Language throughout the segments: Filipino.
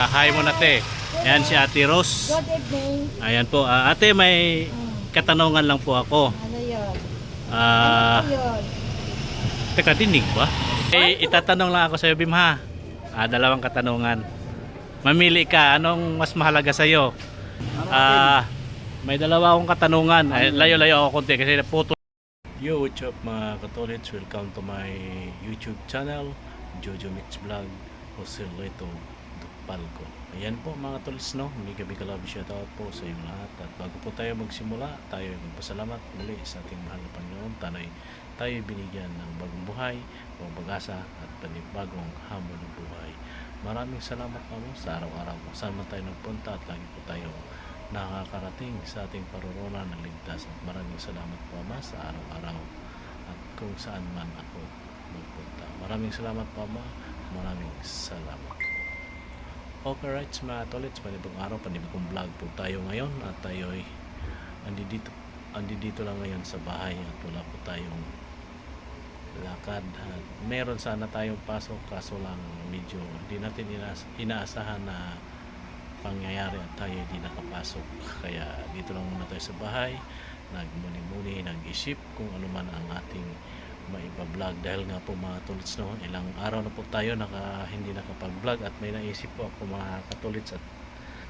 Hi muna te. Ayan si Ate Rose. Good evening. Ayan po. Ate, may katanungan lang po ako. Ano yun? Ah, Ano yun? teka, dinig ba? Itatanong lang ako sa iyo, Bim, ha? Dalawang katanungan. Mamili ka, anong mas mahalaga sa iyo? May dalawa akong katanungan. Layo-layo ako konti kasi puto. Yo, what's up mga katolits? Welcome to my YouTube channel, Jojo Mix Vlog, Jose Leto Dupalco. Ayan po mga katolits, no? Mega love shoutout po sa inyong lahat. At bago po tayo magsimula, tayo ay magpasalamat muli sa ating mahal na Panginoon. Tayo binigyan ng bagong buhay, bagong pag-asa at panibagong hamon ng buhay. Maraming salamat po sa araw-araw kung saan man tayo nagpunta at lagi po tayo nakakarating sa ating paruroonan ng ligtas. At maraming salamat po Ama sa araw-araw at kung saan man ako magpunta. Maraming salamat po Ama. Maraming salamat. Okay, right mga tolits, panibagong araw, panibagong vlog po tayo ngayon at tayo ay andito lang ngayon sa bahay at wala po tayong lakad. At meron sana tayong pasok kaso lang medyo hindi natin inaasahan na pangyayari at tayo hindi nakapasok, kaya dito lang muna tayo sa bahay, nagmuni-muni, nag-isip kung ano man ang ating maipa-vlog dahil nga po mga tolits, no, ilang araw na po tayo hindi nakapag-vlog at may naisip po ako mga katolits at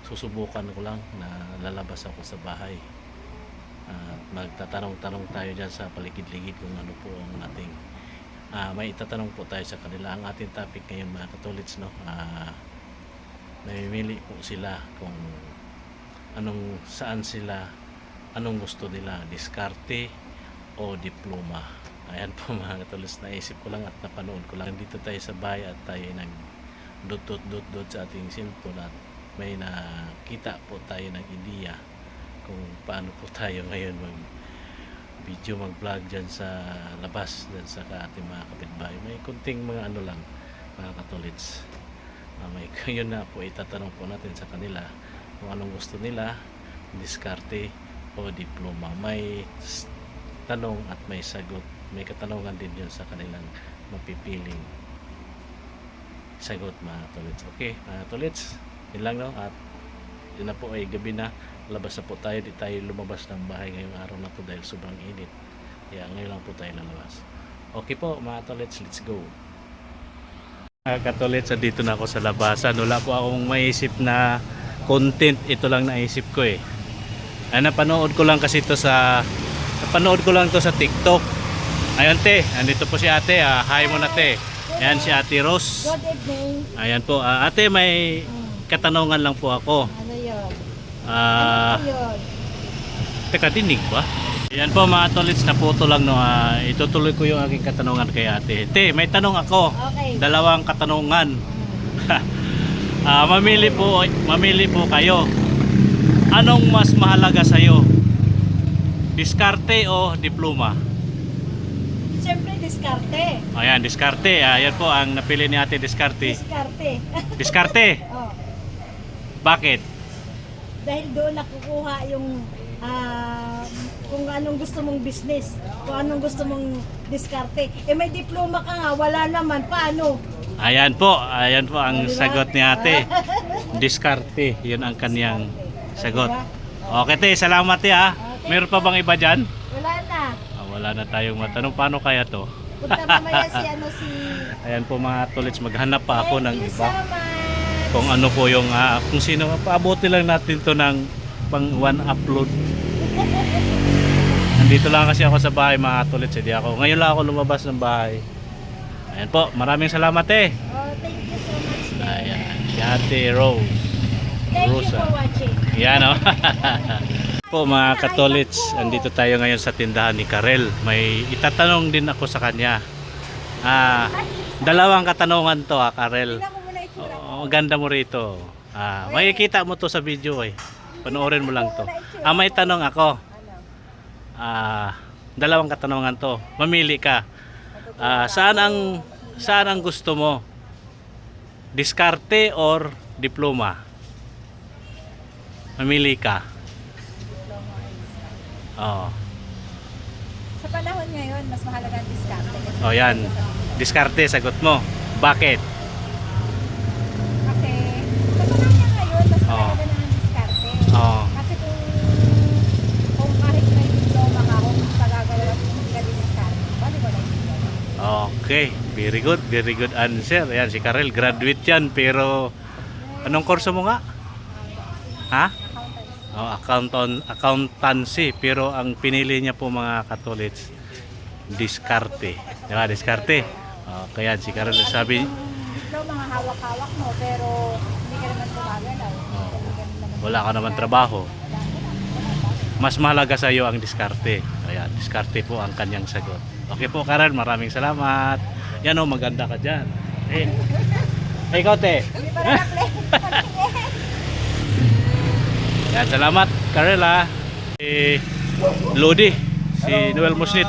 susubukan ko lang na lalabas ako sa bahay at magtatanong-tanong tayo dyan sa paligid-ligid kung ano po ang ating may itatanong po tayo sa kanila. Ang ating topic ngayon mga katolits, no, namimili po sila kung saan sila, anong gusto nila, diskarte o diploma. Ayan po mga katolits, naisip ko lang at napanood ko lang. Dito tayo sa bahay at tayo nag-dot sa ating cellphone at may nakita po tayo ng ideya kung paano po tayo ngayon mag-video, mag-vlog dyan sa labas, dyan sa ating mga kapitbahay. May kunting mga ano lang mga katolits. Yun na po, itatanong po natin sa kanila kung anong gusto nila, diskarte o diploma. May tanong at may sagot, may katanungan din yun sa kanilang mapipiling sagot mga tolits. Okay mga tolits, yun lang, no? At yun na po ay gabi na, labas na po tayo, di tayo lumabas ng bahay ngayong araw na to dahil sobrang init, kaya ngayon lang po tayo lalabas. Okay po mga tolits, let's go. Mga katolits, dito na ako sa labasan. Wala po akong maisip na content, ito lang naisip ko eh. Napanood ko lang kasi ito napanood ko lang to sa TikTok. Ayun te, andito po si ate. Hi muna te. Ayan si Ate Rose. Good evening. Ayan po. Ate, may katanungan lang po ako. Ano yun? Ano yun? Teka, dinig ba? Ayan po mga tolits, naputo lang, no. Itutuloy ko yung aking katanungan kay ate. Te, may tanong ako. Okay. Dalawang katanungan. Mamili po kayo. Anong mas mahalaga sa'yo? Diskarte o diploma? Siyempre, diskarte. Ayan, diskarte. Ayan po ang napili ni ate, diskarte. Diskarte. Diskarte? Oh, Bakit? dahil doon nakukuha yung kung anong gusto mong business, kung anong gusto mong diskarte. May diploma ka nga, wala naman, paano? Ayan po ang Diba? sagot ni ate. Diskarte, yun ang kaniyang sagot. Okay te, salamat te ha. Meron pa bang iba dyan? Wala na. Wala na tayong matanong. Paano kaya to? Punta mamaya si Ayan po mga tolits, maghanap pa ako ng Thank you iba. so much. Kung ano po yung, kung sino, paabuti lang natin to ng pang one upload. Nandito lang kasi ako sa bahay mga tolits. Ngayon lang ako lumabas ng bahay. Ayan po, maraming salamat eh. Oh, thank you so much. Ayan, si Ate Rose. Thank you Rosa. for watching. Yan o. Po mga katolits, andito tayo ngayon sa tindahan ni Karel. May itatanong din ako sa kanya. Dalawang katanungan to Karel. Tingnan mo muna itsura ko. Ang ganda mo rito. Makikita mo to sa video eh. Panoorin mo lang to. May tanong ako. Dalawang katanungan to. Mamili ka. Saan ang gusto mo? Diskarte or diploma? Mamili ka. Oh. Sa panahon ngayon, mas mahalaga ang diskarte. Oh, yan. Diskarte, sagot mo. Bakit? Kasi sa panahon Very good answer. Ayan, si Karel, graduate yan. Pero, anong kurso mo nga? Ha? Oh, accountancy. Pero ang pinili niya po mga katolits, diskarte. Diba, diskarte. Kaya si Karel sabi, Ikaw mga hawak-hawak mo, pero hindi ka naman gumagalaw. wala ka naman trabaho. Mas mahalaga sa iyo ang diskarte. Kaya diskarte po ang kanyang sagot. Okay po Karel, maraming salamat. Yan o, maganda ka dyan. Ikaw te. Hindi pa rin Yan, salamat Karel ha. Si Lodi, si Noel Musnit.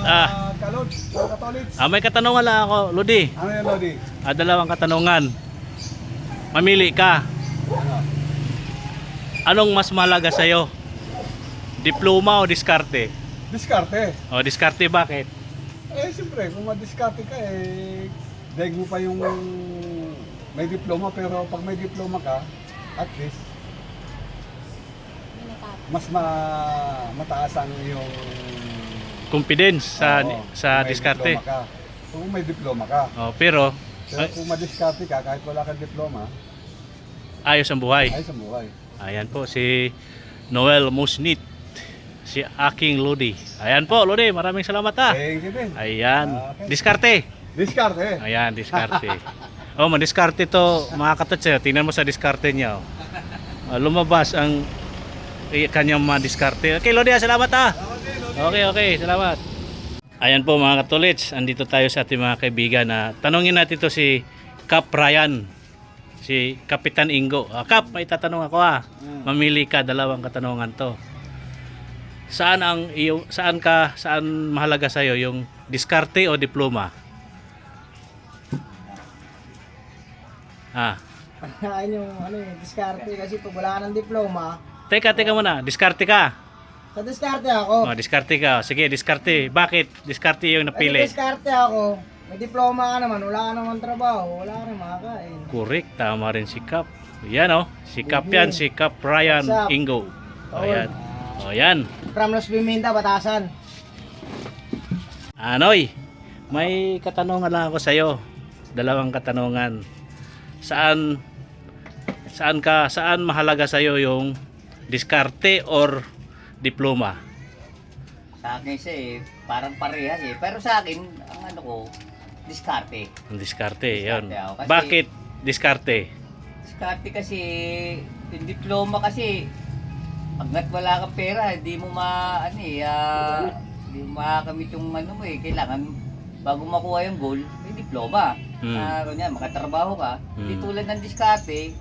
May katanungan lang ako, Lodi. Ano yan, Lodi? Dalawang katanungan. Mamili ka. Anong mas mahalaga sa iyo? Diploma o diskarte? Diskarte. O diskarte bakit? Siyempre, kung madiskarte ka, daig mo pa yung may diploma, pero pag may diploma ka, at least, mas mataas ang iyong Confidence sa Oo, sa kung may diskarte. diploma ka. Kung may diploma ka. Pero Kung madiskarte ka, kahit wala kang diploma, ayos ang buhay. ay sa buhay. Ayan po si Noel Musnit, si aking Lodi. Ayan po Lodi, maraming salamat ha. Thank you din. Ayan, Okay. diskarte. Diskarte. Ayan, diskarte. Madiskarte to mga katots. Tingnan mo sa diskarte niya. Lumabas ang kanyang mga diskarte. Okay Lodi, salamat ha. Okay, salamat. Ayan po mga katolits, andito tayo sa ating mga kaibigan na tanongin natin to si Kap Ryan, si Kapitan Ingo. Kap, may tatanong ako ha. Mamili ka, dalawang katanungan to. Saan mahalaga sa iyo yung diskarte o diploma? Yung diskarte kasi pag wala ka ng diploma, Teka muna, diskarte ka. sa diskarte ako. Diskarte ka. Sige, diskarte. Bakit? Diskarte yung Kasi napili. diskarte ako, may diploma ka naman, wala ka naman trabaho, wala ka naman makakain. Correct, tama rin si Kap. Yan si Kap yan, si Kap Ryan What's up? Ingo. Ayan. Ayan. From Los Pimentas, Batasan. Anoy, may katanungan lang ako sa iyo. Dalawang katanungan. Saan mahalaga sa iyo yung diskarte or diploma? Sa akin parang parehas pero sa akin, ang ano ko, diskarte. Ang diskarte, yun. Diskarte ako, kasi- Bakit diskarte? Diskarte kasi, yung diploma kasi, pagkat wala kang pera, hindi mo hindi mo makakamit yung ano mo kailangan, bago makuha yung goal, may diploma. Kunya, makatrabaho ka, hindi tulad ng diskarte,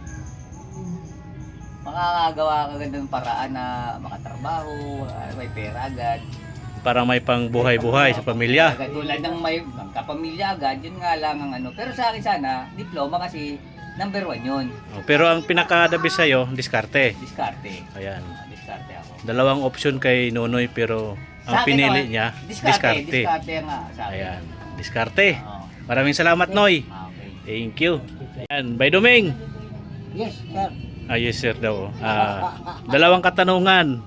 makakagawa ka agad ng paraan na makatrabaho, may pera agad. Parang may pang buhay-buhay sa pamilya. Tulad ng may kapamilya agad, yun nga lang ang ano. Pero sa akin sana, diploma kasi number 1 yun. Pero ang pinaka-the best sa iyo, diskarte. Diskarte. Ayan. Diskarte ako. Dalawang option kay Nonoy pero ang Sa akin pinili naman, niya, Diskarte diskarte. nga sa akin. Ayan, diskarte. Oo. Maraming salamat, Noy. Okay. Thank you. Ayan, Bay Doming. Yes, sir. Yes, sir daw. Dalawang katanungan.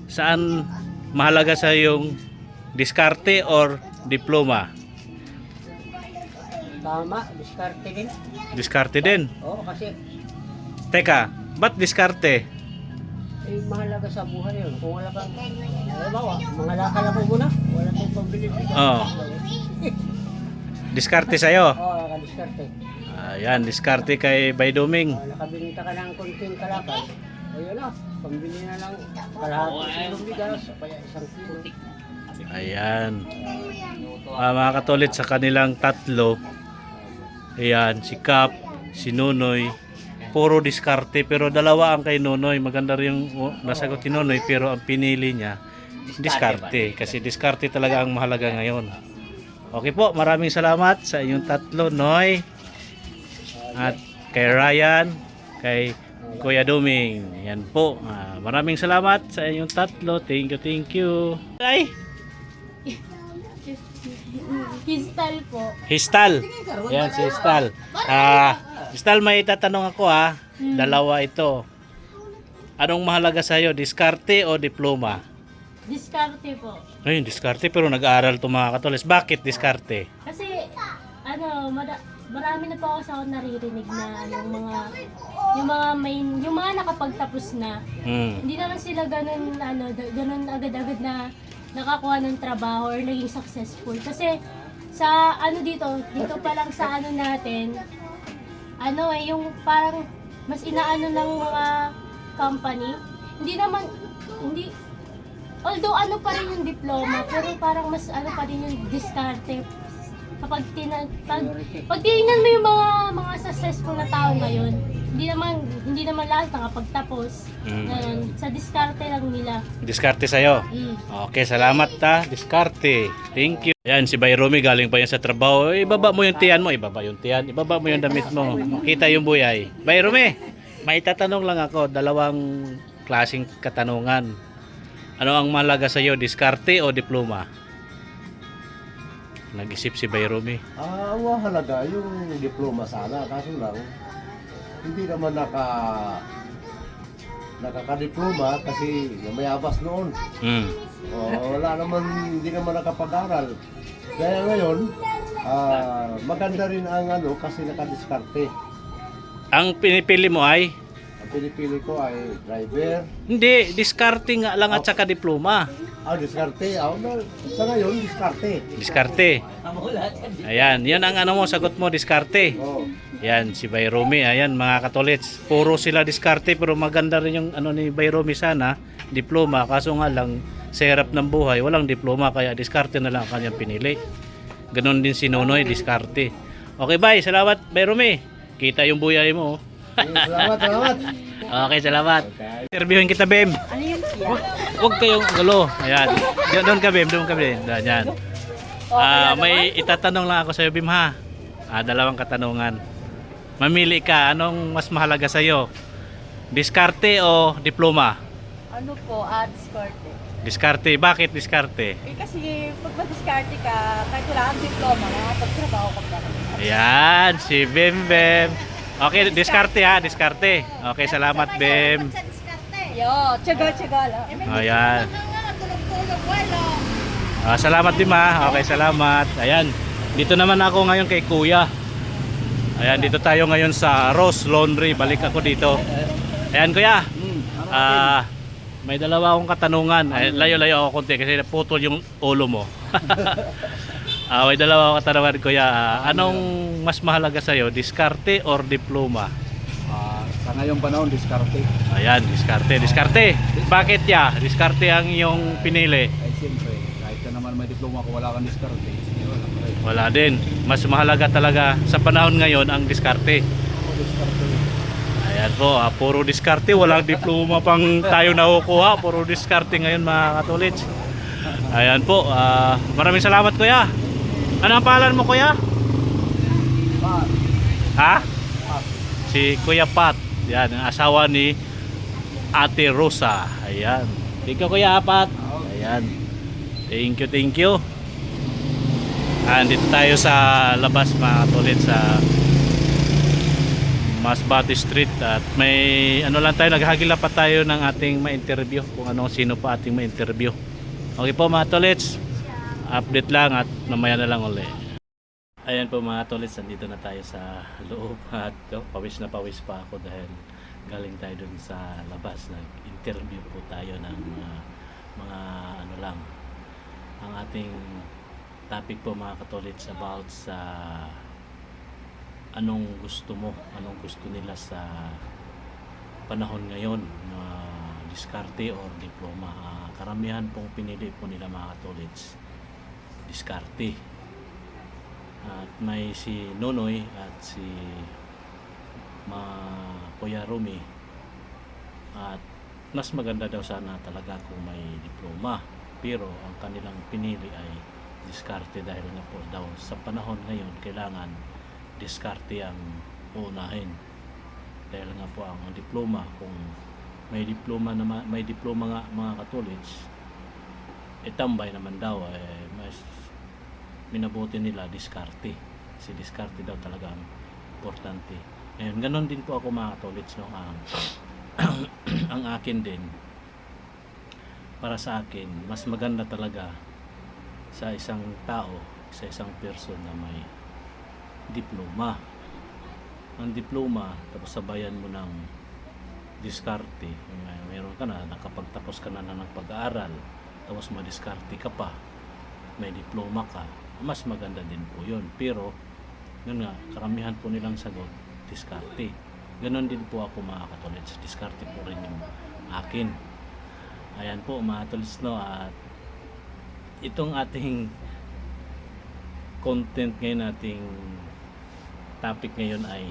Saan mahalaga sa yung diskarte or diploma? Tama, diskarte din. Diskarte din. Oo, kasi Teka, ba't diskarte? mahalaga sa buhay yun. Kung wala kang, mga lakala mo muna, wala kang pambili-bili. Oo. Diskarte sa'yo. Oo, diskarte. Ayan, diskarte kay Bay Doming. Nakabinita ka ng konting kalakal, ayun na, pambili na lang kalahati kilong bigas, kaya 1 kilo. Ayan. Mga katolit sa kanilang tatlo. Ayan, si Kap, si Nonoy. Puro diskarte pero dalawa ang kay Nonoy. Maganda rin yung nasagot ni Nonoy pero ang pinili niya diskarte. Kasi diskarte talaga ang mahalaga ngayon. Okay po, maraming salamat sa inyong tatlo, Noy. At kay Ryan, kay Kuya Doming. Yan po. Maraming salamat sa inyong tatlo. Thank you. Ay! Kristal po. Histal. Yan si Histal. Histal, may tatanong ako Dalawa ito. Anong mahalaga sa iyo, diskarte o diploma? Diskarte po. Ayun, diskarte pero nag-aaral to mga katolis. Bakit diskarte? Kasi marami na po ako sa naririnig na yung mga nakapagtapos na. Hindi naman sila ganun agad-agad na nakakuha ng trabaho or naging successful. Kasi sa dito pa lang sa natin, yung parang mas inaano ng mga company. Although pa rin yung diploma, pero parang mas pa rin yung diskarte. Pag tinignan mo yung mga successful na tao ngayon, hindi naman lahat nakapagtapos. Ganun, sa diskarte lang nila. Diskarte sa'yo. Okay, salamat diskarte. Thank you. Ayan, si Bay Romy galing pa yan sa trabaho. Ibaba mo yung tiyan mo, ibaba mo yung damit mo. Makita yung buyay. Bay Romy, may tatanong lang ako, dalawang klaseng katanungan. Ano ang mahalaga sa'yo, diskarte o diploma? Nag-isip si Bay Romy. Ang mahalaga yung diploma sana, kaso lang hindi naman nakakadiploma kasi mayabas noon. Wala naman, hindi naman nakapag-aral. Kaya ngayon, maganda rin ang kasi nakadiskarte. Ang Pinipili mo ay? pinipili ko ay driver. Hindi, diskarte nga lang at saka diploma. Diskarte. Sa ngayon, diskarte. Diskarte. Ayan, yun ang mo, sagot mo, diskarte. Oh. Yan, si Bay Romy, ayan mga katolits. Puro sila diskarte pero maganda rin yung ni Bay Romy sana, diploma. Kaso nga lang, sa hirap ng buhay, walang diploma kaya diskarte na lang ang kanyang pinili. Ganon din si Nonoy, diskarte. Okay, Bay, salamat Bay Romy. Kita yung buyay mo. Salamat. Okay, salamat. Interviewin kita, Bem. Ano yun? Huwag kayong gulo. Ayan. Doon ka, Bem. Ayan. May itatanong lang ako sa iyo, Bem, ha? Dalawang katanungan. Mamili ka, anong mas mahalaga sa iyo? Diskarte o diploma? Diskarte. Diskarte. Bakit diskarte? Kasi pag ma-diskarte ka, kahit wala kang diploma, makapagtrabaho ka pa. Ayan, si Bem. Okay, diskarte ha, diskarte. Okay, salamat, Bem. Tiyaga lang. Ayan. Salamat din, ha. Okay, salamat. Ayan. Dito naman ako ngayon kay Kuya. Ayan, dito tayo ngayon sa Rose Laundry. Balik ako dito. Ayan, Kuya. May dalawa akong katanungan. Layo-layo ako konti kasi naputol yung ulo mo. May dalawa akong katanungan, Kuya. Anong mas mahalaga sa'yo? Diskarte or diploma? Sa ngayong panahon, diskarte. Ayan, diskarte. Bakit ya? Diskarte ang iyong pinili. Ay siyempre, kahit ka naman may diploma kung wala kang diskarte, Wala din. Mas mahalaga talaga sa panahon ngayon ang diskarte. Ayan po, puro diskarte. Walang diploma pang tayo nakukuha. Puro diskarte ngayon, mga katolits. Ayan po. Maraming salamat, Kuya. Ano ang pangalan mo, Kuya? Pat. Ha? Si Kuya Pat. Yan, ang asawa ni Ate Rosa. Ayan. Thank you, Kuya Pat. Ayan. Thank you. Andito tayo sa labas, mga katolits, sa Masbate Street. At may lang tayo, naghagila pa tayo ng ating ma-interview. Kung sino pa ating ma-interview. Okay po, mga katolits. Update lang at mamaya na lang ulit. Ayan po, mga katolits, nandito na tayo sa loob. At pawis na pawis pa ako dahil galing tayo dun sa labas. Nag-interview po tayo ng mga ang ating topic po, mga katolits, about sa anong gusto nila sa panahon ngayon, diskarte or diploma. Karamihan pong pinili po nila, mga katolits, diskarte. At may si Nonoy at si Kuya Romy, at mas maganda daw sana talaga kung may diploma, pero ang kanilang pinili ay diskarte dahil nga po daw sa panahon ngayon kailangan diskarte ang uunahin, dahil nga po ang diploma, kung may diploma nga, mga katolits, tambay naman daw, mas minabuti nila diskarte, kasi diskarte daw talaga ang importante. Ngayon, ganon din po ako, mga katolits, no? Ang akin din, para sa akin, mas maganda talaga sa isang tao, sa isang person na may diploma. Ang diploma, tapos sabayan mo ng diskarte. Meron ka na, nakapagtapos ka na ng pag-aaral, tapos madiskarte ka pa, may diploma ka, mas maganda din po yun. Pero, yun nga, karamihan po nilang sagot, diskarte. Ganon din po ako mga katolits, diskarte po rin yung akin. Ayan po mga katolits, no, at itong ating content ngayon, ating topic ngayon ay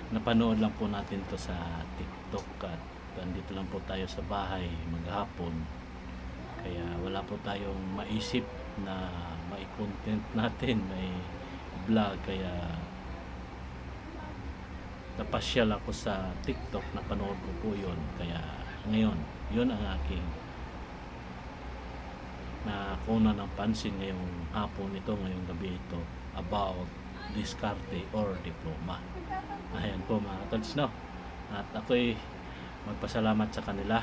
napanood lang po natin to sa TikTok at andito lang po tayo sa bahay maghapon, kaya wala po tayong maisip na may content natin, may vlog, kaya napasyal ako sa TikTok, napanood ko po yun, kaya ngayon yun ang aking nakuna ng pansin ngayong hapon ito, ngayong gabi ito, about diskarte or diploma. Ayan po mga katolits, no, at ako'y magpasalamat sa kanila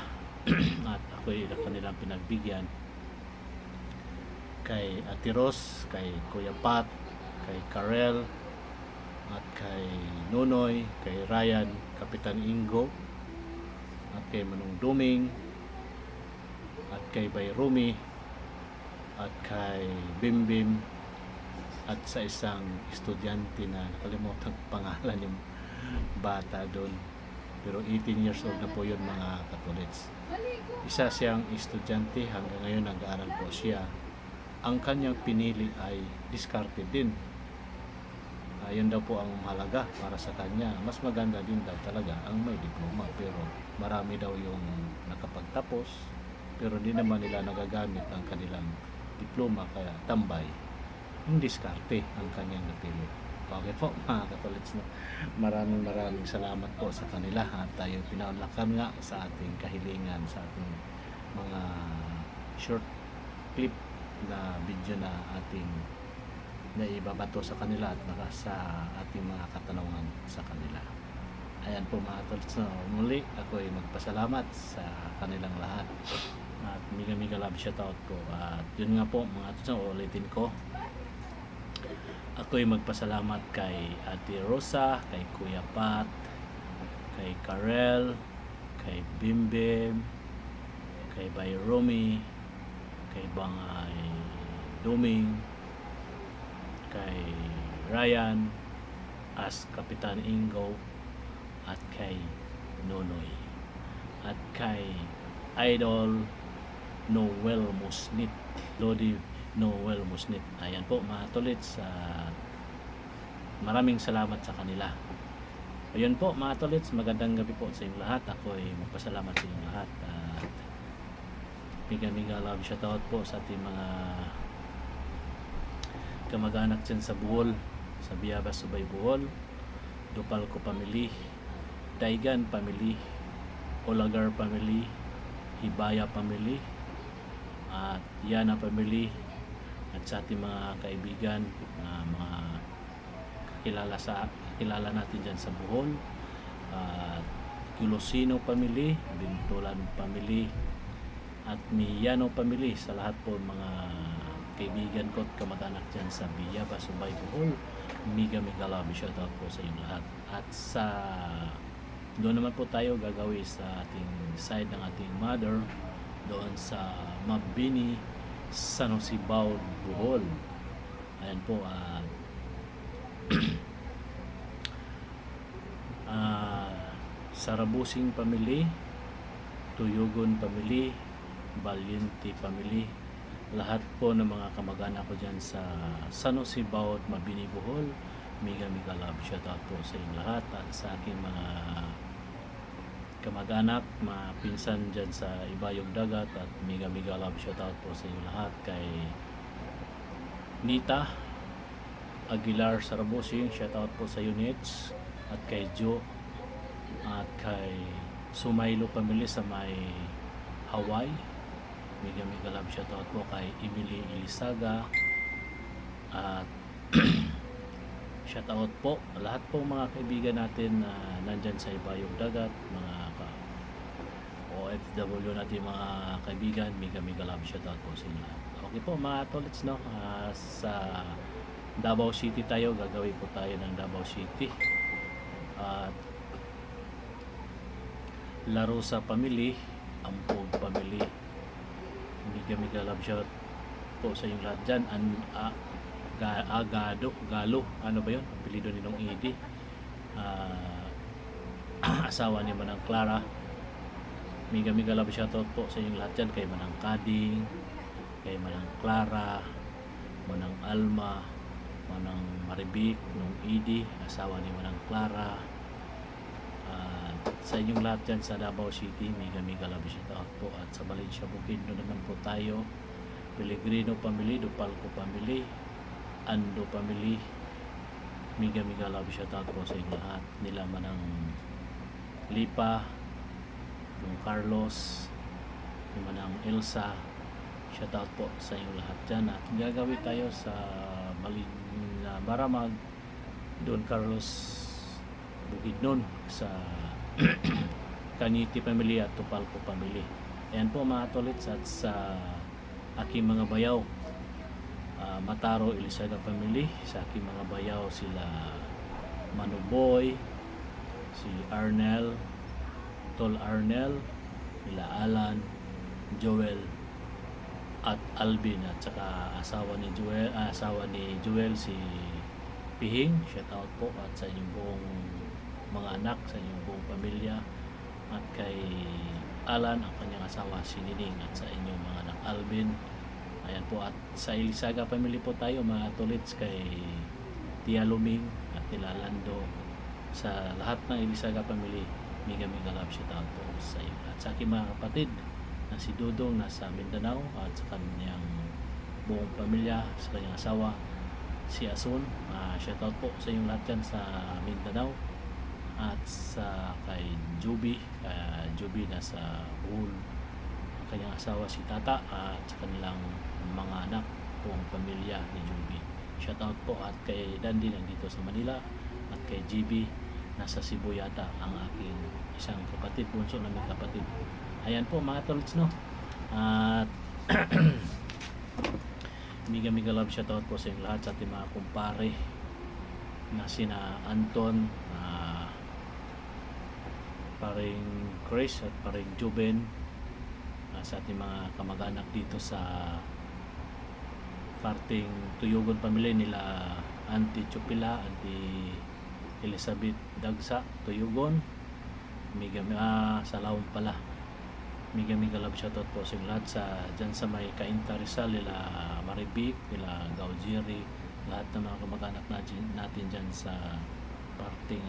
at ako'y kanilang pinagbigyan, kay Ate Ros, kay Kuya Pat, kay Karel, at kay Nunoy, kay Ryan, Kapitan Ingo, at kay Manong Duming, at kay Bay Rumi, at kay Bimbim, at sa isang estudyante na nakalimutan ko pangalan yung bata doon, pero 18 years old na po yun mga katolits. Isa siyang estudyante, hanggang ngayon nag-aaral po siya. Ang kanyang pinili ay diskarte din. Yun daw po ang mahalaga para sa kanya. Mas maganda din daw talaga ang may diploma, pero marami daw yung nakapagtapos pero di naman nila nagagamit ang kanilang diploma, kaya tambay yung diskarte ang kanyang napili. Okay po mga katolits, no? Maraming salamat po sa kanila at tayo pinaunlakan nga sa ating kahilingan, sa ating mga short clip na video na ating naibabato sa kanila at sa ating mga katanungan sa kanila. Ayan po mga katolits, no? Muli ako ay magpasalamat sa kanilang lahat at mega love shoutout po. At yun nga po mga katolits, no, ulitin ko, ako'y magpasalamat kay Ate Rosa, kay Kuya Pat, kay Karel, kay Bimbim, kay Bay Romy, kay Bangay Duming, kay Ryan as Kapitan Ingo, at kay Nonoy, at kay Idol Noel Musnit, Lodi Noel Musnit. Ayan po mga tolits, maraming salamat sa kanila. Ayun po mga tolits, magandang gabi po sa inyong lahat. Ako ay magpasalamat sa inyong lahat at mega love shoutout po sa ating mga kamag-anak dyan sa Bohol, sa Biyabas, Subay, Bohol, Dupalco family, Daigan family, Olagar family, Hibaya family, at Yana family, at sa ating mga kaibigan na mga kakilala natin dyan sa Bohol, Kilosino family, Bintulan family, at Miyano family, sa lahat po mga kaibigan ko at kamag-anak dyan sa Biyabas, Subay, Bohol, mega love shoutout po sa inyo lahat. At sa doon naman po tayo gagawin sa ating side ng ating mother, doon sa Mabini, San Jose, Bohol. Ayan po, Sarabusing family, Tuyugon family, Valiente family, lahat po ng mga kamag-anak ko dyan sa San Jose, Mabini, Bohol, mega love shoutout po sa inyo lahat. At sa aking mga kamag-anak, mga pinsan dyan sa Ibayog Dagat, at mega love shoutout po sa inyo lahat. Kay Nita Aguilar Sarabusing, shoutout po sa units, at kay Joe, at kay Sumaylo family sa may Hawaii, mega love shoutout po kay Emily Ilisaga, at shoutout po lahat po mga kaibigan natin na nandyan sa Ibayog Dagat, mga OFW natin mga kaibigan, mega love shoutout po sa inyo lahat. Okay po mga tolits, no, sa Davao City tayo, gagawin po tayo ng Davao City. At laro sa pamilya, Ampog Family. Mega love shout po sa inyong lahat dyan. Galo, ano ba yun? Ang apelido ni Nong Edie. Asawa ni Manang Clara. Mega love shoutout po sa inyong lahat dyan. Kay Manang Kading, kay Manang Clara, Manang Alma, Manang Maribik, Nong Edie, asawa ni Manang Clara. Sa inyong lahat dyan sa Davao City, mega love shoutout po. At sa Valencia Bukidnon naman po tayo. Pellegrino Family, Dupalco Family, Ando Family, mega love shoutout po sa inyong lahat. Nila Manang Lipa, yung Carlos, yung Manang Elsa, shoutout po sa inyong lahat dyan. At gagawin tayo sa Maramag, Don Carlos Bukidnon, sa Kaniti Family at Tupalco Family. Ayan po mga tolits, at sa aking mga bayaw, Mataro Ilisaga Family, sa aking mga bayaw sila Manuboy, si Arnel, Tol Arnel, nila Alan, Joel at Alvin, at saka asawa ni Joel si Pihing, shout out po. At sa inyong buong mga anak, sa inyong buong pamilya, at kay Alan, ang kanyang asawa si Nining, at sa inyong mga anak Alvin. Ayan po, at sa Ilisaga Family po tayo mga tolits, kay Tia Luming at nila Lando. Sa lahat ng Ilisaga Family, mega love shoutout po sa iyo. At sa aking mga kapatid na si Dudong nasa Mindanao, at sa kanyang buong pamilya, sa kanyang asawa si Asun, shoutout po sa inyong lahat dyan sa Mindanao. At sa kay Juby nasa Bohol, ang kanyang asawa si Tata, at sa kanilang mga anak, buong pamilya ni Juby, shoutout po. At kay Dandy nandito sa Manila, at kay GB nasa Cebu yata, ang aking isang kapatid, bunso namin kapatid. Ayan po mga tolits, no? At mega love shoutout po sa inyong lahat, sa ating mga kumpare na sina Anton, paring Chris at paring Juben, sa ating mga kamag-anak dito sa parting Tuyugon Family, nila Auntie Chupila, Auntie Elizabeth Dagsa, Tuyugon, sa Laon pala. Mega love shoutout po sa lahat sa dyan sa may Cainta Rizal, nila Maribik, nila Gaujiri, lahat ng mga kamag-anak natin dyan sa parting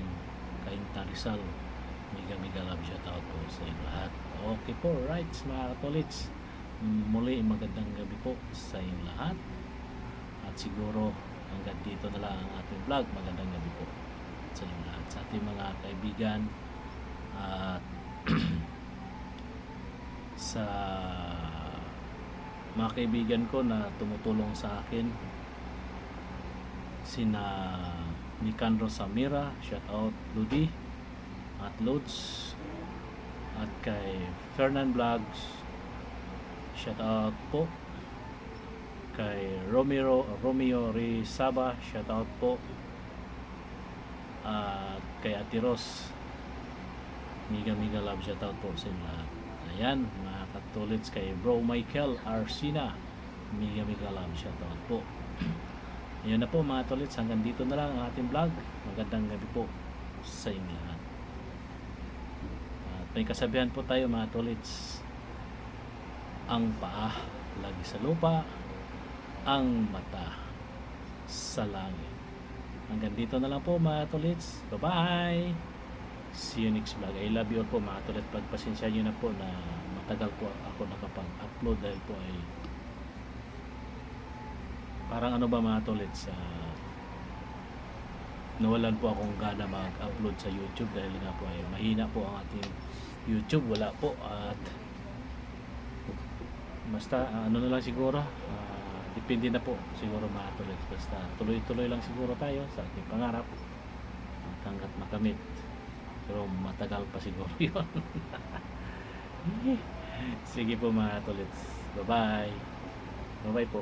Cainta Rizal. Mega love shoutout po sa lahat. Okay po, right mga katolits, muli magandang gabi po sa inyong lahat. At siguro hanggang dito na lang ang ating vlog. Magandang gabi po sa inyong lahat, sa ating mga kaibigan, at sa mga kaibigan ko na tumutulong sa akin, sina Nicandro Samira, shout out Ludi at Lods, at kay Fernan Vlogs, shout out po. Kay Romeo Rizaba, shout out po. At kay Ate Ros, mega love shout out po sa inyo lahat. Ayan mga katolits, kay Bro Michael Arsina, mega love shout out po. Ayan na po mga tolits, hanggang dito na lang ang ating vlog. Magandang gabi po sa inyo lahat. At may kasabihan po tayo mga tolits, ang paa lagi sa lupa, ang mata sa langit. Hanggang dito na lang po mga tolits. Bye bye. See you next vlog. I love you all po mga tolits. Pagpasensya nyo na po na matagal po ako nakapag-upload, dahil po ay parang ano ba mga tolits, nawalan po akong gana mag-upload sa YouTube, dahil nga po ay mahina po ang ating YouTube. Wala po, at basta ano na lang siguro, depende na po siguro mga tolits. Basta tuloy-tuloy lang siguro tayo sa ating pangarap, at hanggat makamit. Pero matagal pa siguro yun. Sige po mga tolits. Bye bye. Bye bye po.